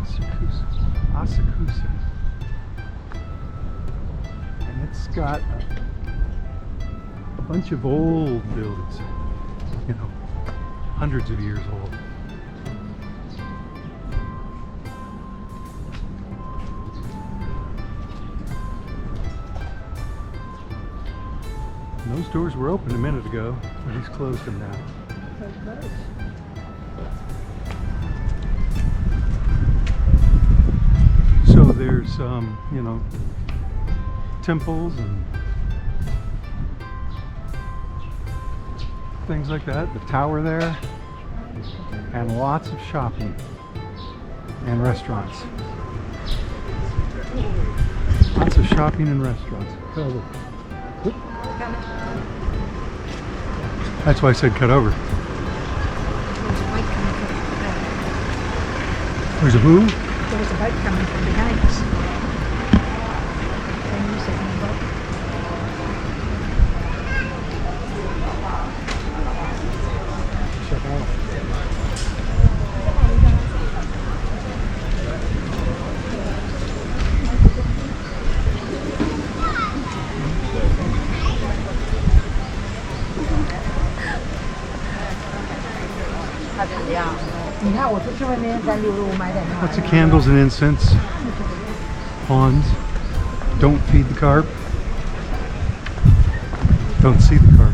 Asakusa. Asakusa. And it's got a bunch of old buildings, you know, hundreds of years old. And those doors were open a minute ago, but he's closed them now. So there's, you know, temples and things like that. The tower there, and lots of shopping and restaurants. Lots of shopping and restaurants. That's why I said cut over. There's a who? There was a boat coming from behind us. Check out. Lots of candles and incense. Pawns. Don't feed the carp. Don't see the carp.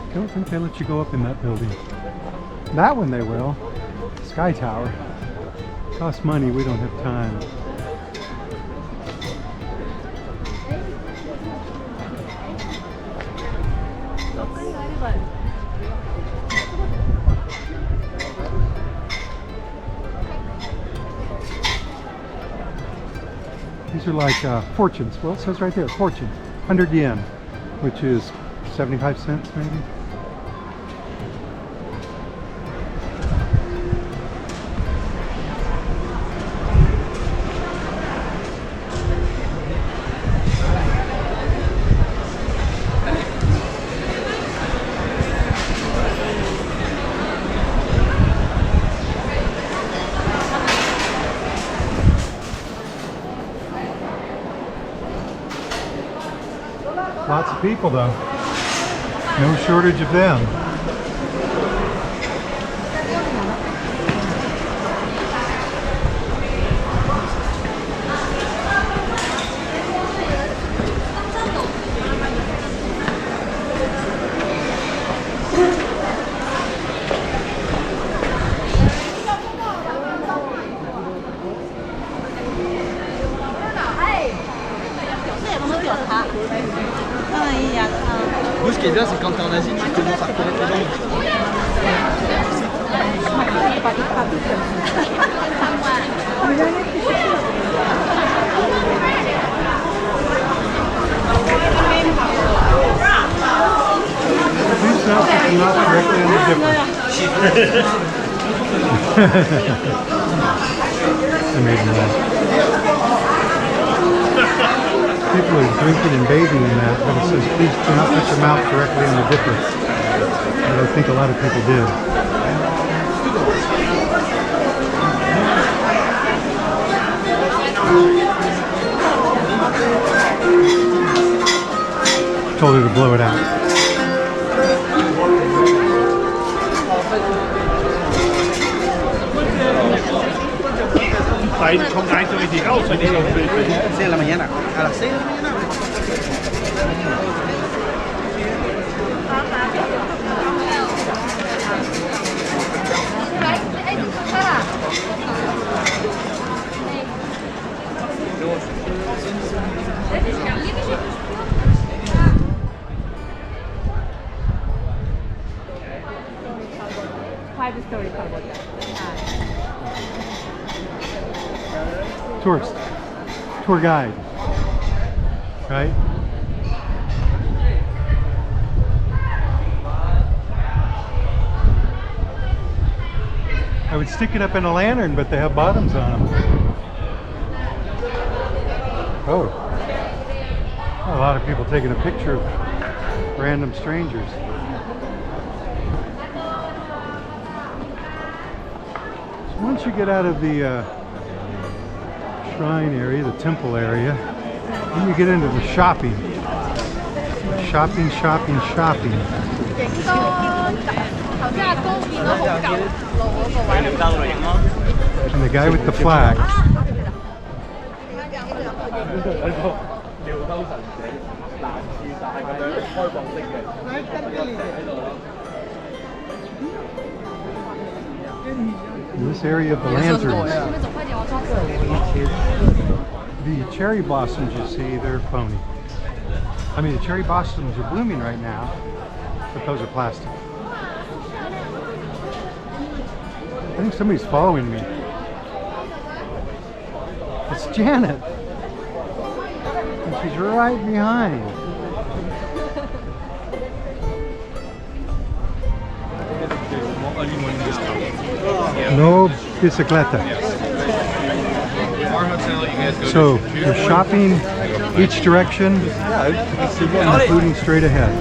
I don't think they let you go up in that building. That one they will. Sky Tower. Costs money, we don't have time. These are like fortunes. Well, it says right there, fortune. 100 yen, which is 75 cents maybe. Lots of people though. No shortage of them. Nous, ce qui est bien, c'est quand t'es en Asie, tu commences à connaître les langues. These outfits are not directly any different. I made them laugh. People are drinking and bathing in that, but it says please do not put your mouth directly on the dipper. But I think a lot of people do. Told her to blow it out. Ahí kommt so richtig raus, wenn ich auf Bild bin. 6 de la mañana. A las 6 de la mañana. Tourist, tour guide, right? I would stick it up in a lantern, but they have bottoms on them. Oh. A lot of people taking a picture of random strangers. So once you get out of the shrine area, the temple area, then you get into the shopping. Shopping, shopping, shopping. And the guy with the flag. In this area of the lanterns, the cherry blossoms you see, they're phony. I mean, the cherry blossoms are blooming right now, but those are plastic. I think somebody's following me. It's Janet. And she's right behind. No bicicleta. So you're shopping each direction, including straight ahead.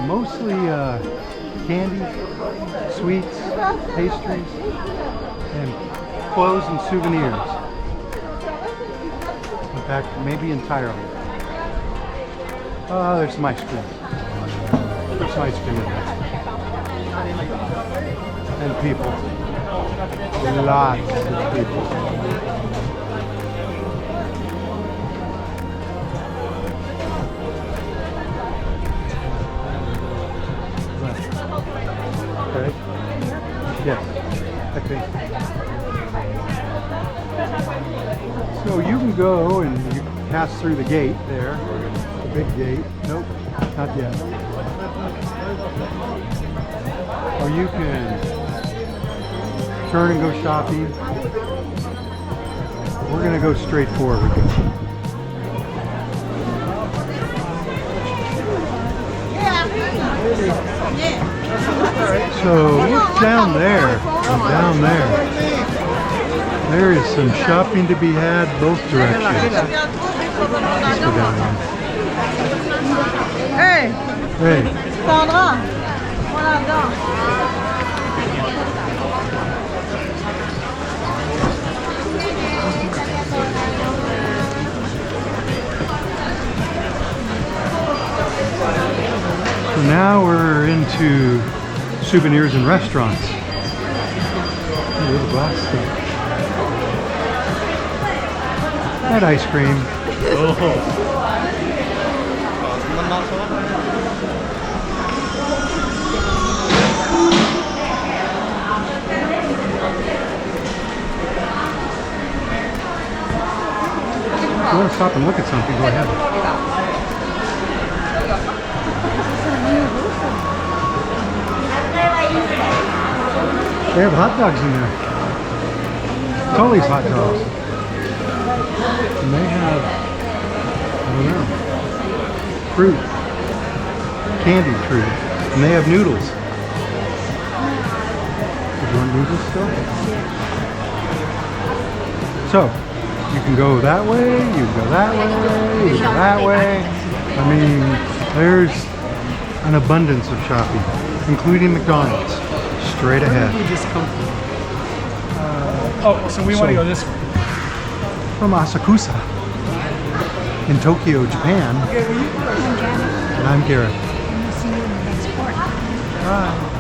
Mostly candy, sweets, pastries, and clothes and souvenirs. In fact, maybe entirely. There's some ice cream. There's some ice cream in there. And people. Lots of people. Okay. Yes. Okay. So you can go and you pass through the gate there, the big gate. Nope, not yet. Or you can turn and go shopping. We're gonna go straight forward. So look down there, and down there. There is some shopping to be had both directions. Let's go down there. Hey! Hey. Sandra! Voilà, So now we're into souvenirs and restaurants. Ooh, little glass stuff. And ice cream. If you want to stop and look at something, go ahead. They have hot dogs in there. Tully's hot dogs. And they have, I don't know, fruit. Candied fruit. And they have noodles. Do you want noodles still? So, you can go that way, you can go that way, you can go that way. I mean, there's an abundance of shopping, including McDonald's. Straight ahead. Where did we just come from? So we want to go this way. From Asakusa in Tokyo, Japan. And I'm Garrett. See you in the next port. Bye.